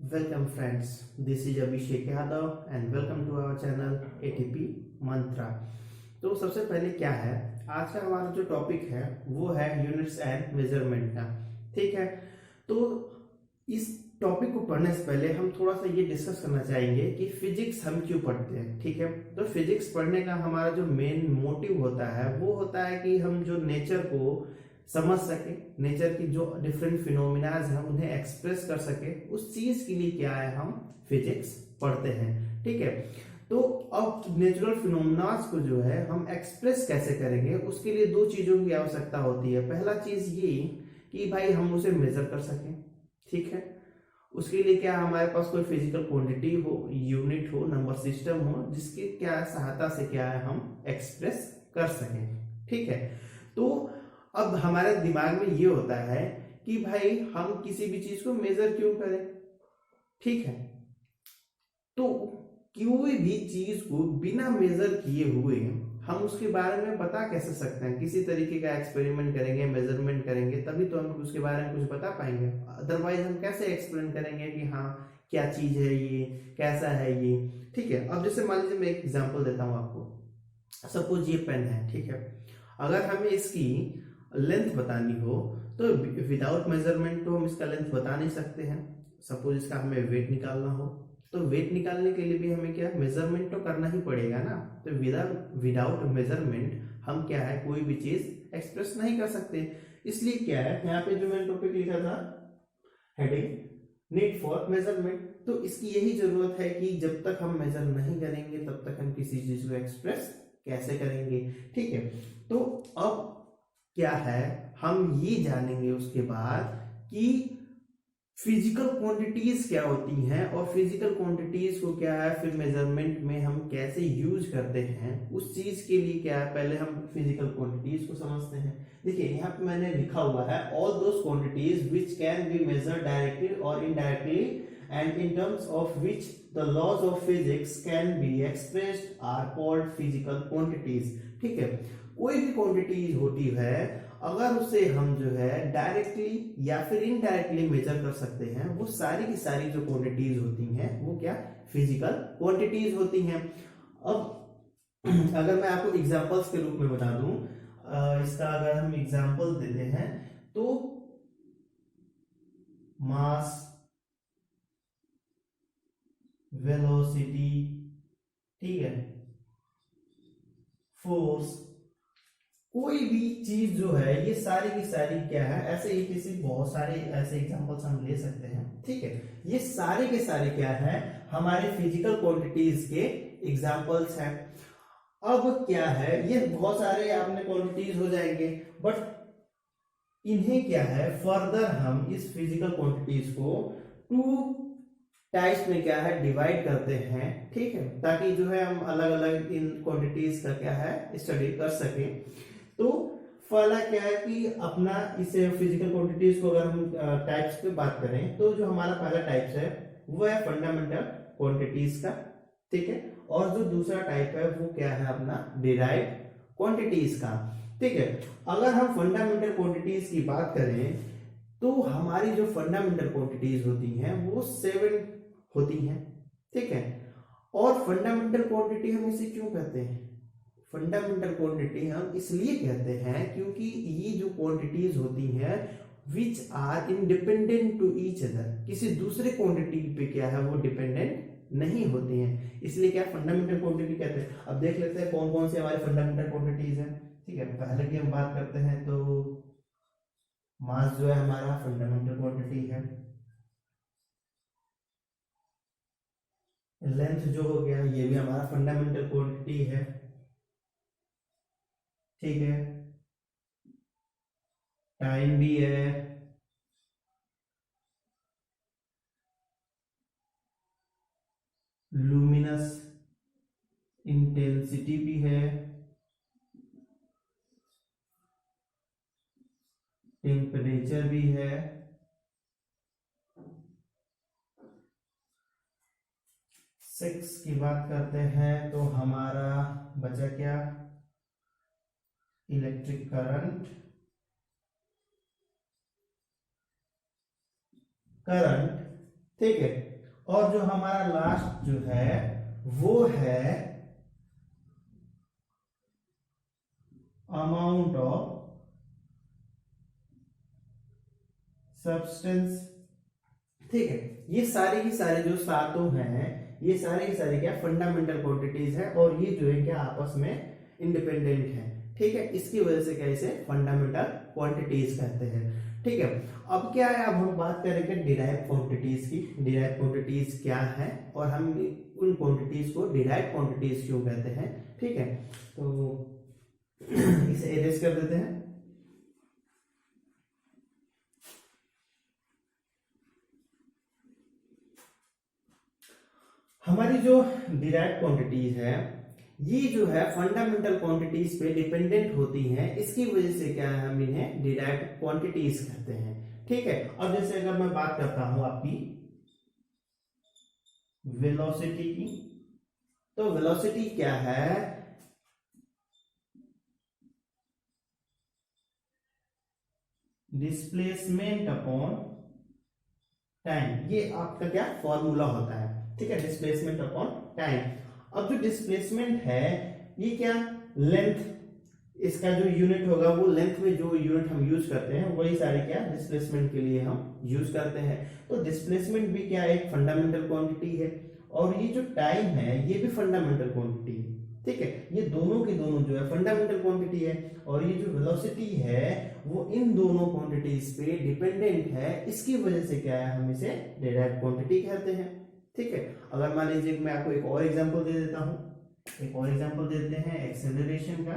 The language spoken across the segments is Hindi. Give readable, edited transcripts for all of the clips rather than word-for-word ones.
Welcome friends, this is Abhishek Yadav and welcome to our channel ATP मंत्रा। तो सबसे पहले क्या है, आज का हमारा जो टॉपिक है वो है यूनिट्स एंड मेजरमेंट का। ठीक है, तो इस टॉपिक को पढ़ने से पहले हम थोड़ा सा ये डिस्कस करना चाहेंगे कि फिजिक्स हम क्यों पढ़ते हैं। ठीक है, तो फिजिक्स पढ़ने का हमारा जो मेन मोटिव होता है वो होता है कि हम जो नेचर को समझ सके, नेचर की जो डिफरेंट फिनोमिनाज हैं उन्हें एक्सप्रेस कर सके, उस चीज के लिए क्या है हम फिजिक्स पढ़ते हैं। ठीक है, तो अब नेचुरल फिनोमिनाज को जो है हम एक्सप्रेस कैसे करेंगे, उसके लिए दो चीजों की आवश्यकता होती है। पहला चीज ये कि भाई हम उसे मेजर कर सकें। ठीक है, उसके लिए क्या हमारे पास कोई फिजिकल क्वांटिटी हो, यूनिट हो, नंबर सिस्टम हो, जिसकी क्या सहायता से क्या है हम एक्सप्रेस कर सकें। ठीक है, तो अब हमारे दिमाग में ये होता है कि भाई हम किसी भी चीज को मेजर क्यों करें। ठीक है, तो कोई भी चीज को बिना मेजर किए हुए हम उसके बारे में बता कैसे सकते हैं। किसी तरीके का एक्सपेरिमेंट करेंगे, मेजरमेंट करेंगे, तभी तो हम उसके बारे में कुछ बता पाएंगे। अदरवाइज हम कैसे एक्सप्लेन करेंगे कि हाँ क्या चीज है ये, कैसा है ये। ठीक है, अब जैसे मान लीजिए मैं एक एग्जांपल देता हूँ आपको। सपोज ये पेन है। ठीक है, अगर हमें इसकी लेंथ बतानी हो तो विदाउट मेजरमेंट तो हम इसका लेंथ बता नहीं सकते हैं। सपोज इसका हमें वेट निकालना हो तो वेट निकालने के लिए भी हमें क्या मेजरमेंट तो करना ही पड़ेगा ना। तो विदाउट मेजरमेंट हम क्या है कोई भी चीज एक्सप्रेस नहीं कर सकते। इसलिए क्या है यहाँ पे जो मैंने टॉपिक लिखा था हेडिंग नीड फॉर मेजरमेंट, तो इसकी यही जरूरत है कि जब तक हम मेजर नहीं करेंगे तब तक हम किसी चीज को एक्सप्रेस कैसे करेंगे। ठीक है, तो अब क्या है हम ये जानेंगे उसके बाद कि फिजिकल क्वांटिटीज क्या होती हैं और फिजिकल क्वांटिटीज को क्या है फिर मेजरमेंट में हम कैसे यूज करते हैं। उस चीज के लिए क्या है पहले हम फिजिकल क्वांटिटीज को समझते हैं। देखिए यहाँ पे मैंने लिखा हुआ है all those quantities which can be measured directly और indirectly and in terms of which the laws of physics can be expressed are called physical quantities. ठीक है, कोई भी क्वांटिटीज होती है अगर उसे हम जो है डायरेक्टली या फिर इनडायरेक्टली मेजर कर सकते हैं, वो सारी की सारी जो क्वांटिटीज होती हैं वो क्या फिजिकल क्वांटिटीज होती हैं। अब अगर मैं आपको एग्जांपल्स के रूप में बता दूं, इसका अगर हम एग्जांपल देते हैं तो मास, वेलोसिटी, ठीक है, फोर्स, कोई भी चीज जो है ये सारी की सारी क्या है, ऐसे ही किसी बहुत सारे ऐसे एग्जांपल्स हम ले सकते हैं। ठीक है, ये सारे के सारे क्या है हमारे फिजिकल क्वांटिटीज के एग्जांपल्स हैं। अब क्या है ये बहुत सारे आपने क्वांटिटीज हो जाएंगे, बट इन्हें क्या है फर्दर हम इस फिजिकल क्वांटिटीज को टू टाइप्स में क्या है डिवाइड करते हैं। ठीक है, ताकि जो है हम अलग अलग इन क्वांटिटीज का क्या है स्टडी कर सकें। तो पहला क्या है कि अपना इसे फिजिकल क्वांटिटीज को अगर हम टाइप्स की बात करें तो जो हमारा पहला टाइप्स है वो है फंडामेंटल क्वांटिटीज का। ठीक है, और जो दूसरा टाइप है वो क्या है अपना डिराइव्ड क्वांटिटीज का। ठीक है, अगर हम फंडामेंटल क्वांटिटीज की बात करें तो हमारी जो फंडामेंटल क्वांटिटीज होती हैं वो 7 होती हैं। ठीक है, और फंडामेंटल क्वांटिटी हम इसे क्यों कहते हैं, फंडामेंटल क्वांटिटी हम इसलिए कहते हैं क्योंकि ये जो क्वांटिटीज होती हैं which are independent to each other, किसी दूसरे क्वांटिटी पे क्या है वो डिपेंडेंट नहीं होती हैं, इसलिए क्या फंडामेंटल क्वांटिटी कहते हैं। अब देख लेते हैं कौन कौन से हमारे फंडामेंटल क्वांटिटीज हैं। ठीक है, पहले की हम बात करते हैं तो मास जो है हमारा फंडामेंटल क्वांटिटी है। लेंथ जो हो गया ये भी हमारा फंडामेंटल क्वांटिटी है। ठीक है, टाइम भी है, लुमिनस इंटेंसिटी भी है, टेम्परेचर भी है, सेक्स की बात करते हैं तो हमारा बचा क्या इलेक्ट्रिक करंट, करंट ठीक है। और जो हमारा लास्ट जो है वो है अमाउंट ऑफ सब्सटेंस। ठीक है, ये सारे की सारे जो सातों हैं, ये सारे के सारे क्या फंडामेंटल क्वांटिटीज है, और ये जो है क्या आपस में इंडिपेंडेंट है। ठीक है, इसकी वजह से क्या इसे फंडामेंटल क्वांटिटीज कहते हैं। ठीक है, अब क्या है, अब हम बात करेंगे डिराइव क्वांटिटीज की। डिराइव क्वांटिटीज क्या है और हम उन क्वांटिटीज को डिराइव क्वांटिटीज क्यों कहते हैं। ठीक है, तो इसे इरेज कर देते हैं। हमारी जो डिराइव क्वांटिटीज है ये जो है फंडामेंटल क्वांटिटीज पे डिपेंडेंट होती हैं, इसकी वजह से क्या है हम इन्हें डिराइव क्वांटिटीज कहते हैं। ठीक है, अब जैसे अगर मैं बात करता हूं आपकी वेलोसिटी की, तो वेलोसिटी क्या है, डिस्प्लेसमेंट अपॉन टाइम। ये आपका क्या फॉर्मूला होता है। ठीक है, डिस्प्लेसमेंट अपॉन टाइम। अब जो डिस्प्लेसमेंट है ये क्या लेंथ, इसका जो यूनिट होगा वो लेंथ में जो यूनिट हम यूज करते हैं वही सारे क्या डिस्प्लेसमेंट के लिए हम यूज करते हैं। तो डिस्प्लेसमेंट भी क्या एक फंडामेंटल क्वांटिटी है, और ये जो टाइम है ये भी फंडामेंटल क्वांटिटी है। ठीक है, ये दोनों के दोनों जो है फंडामेंटल क्वांटिटी है, और ये जो वेलोसिटी है वो इन दोनों क्वांटिटीज पे डिपेंडेंट है, इसकी वजह से क्या है हम इसे डिराइव्ड क्वांटिटी कहते हैं। ठीक है, अगर मान लीजिए मैं आपको एक और एग्जांपल दे देता हूं, एक और एग्जांपल देते हैं एक्सेलरेशन का।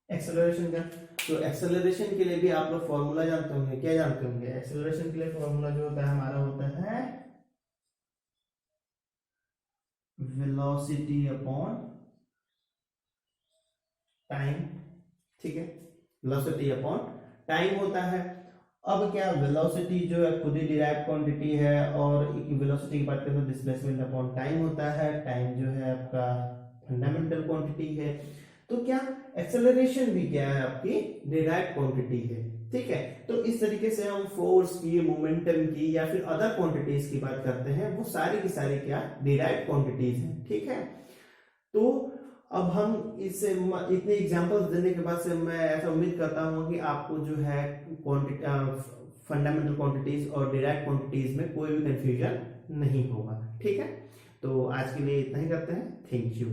एक्सेलरेशन का, तो एक्सेलरेशन के लिए भी आप लोग फॉर्मूला जानते होंगे। क्या जानते होंगे, एक्सेलरेशन के लिए फॉर्मूला जो होता है हमारा होता है वेलोसिटी अपॉन टाइम। ठीक है, वेलोसिटी अपॉन टाइम होता है। अब क्या वेलोसिटी जो है खुद ही डिराइव क्वांटिटी है, और वेलोसिटी की बात करें तो डिस्प्लेसमेंट अपॉन टाइम होता है। टाइम जो है आपका फंडामेंटल क्वांटिटी है। तो क्या एक्सेलरेशन भी क्या है आपकी डिराइव क्वांटिटी है। ठीक है, तो इस तरीके से हम फोर्स की, मोमेंटम की या फिर अदर क्वांटिटीज की बात करते हैं, वो सारी की सारी क्या डिराइव क्वांटिटीज हैं। ठीक है, तो अब हम इससे इतने एग्जांपल्स देने के बाद से मैं ऐसा उम्मीद करता हूं कि आपको जो है फंडामेंटल क्वांटिटीज और डिराइव क्वांटिटीज में कोई भी कंफ्यूजन नहीं होगा। ठीक है, तो आज के लिए इतना ही करते हैं। Thank you.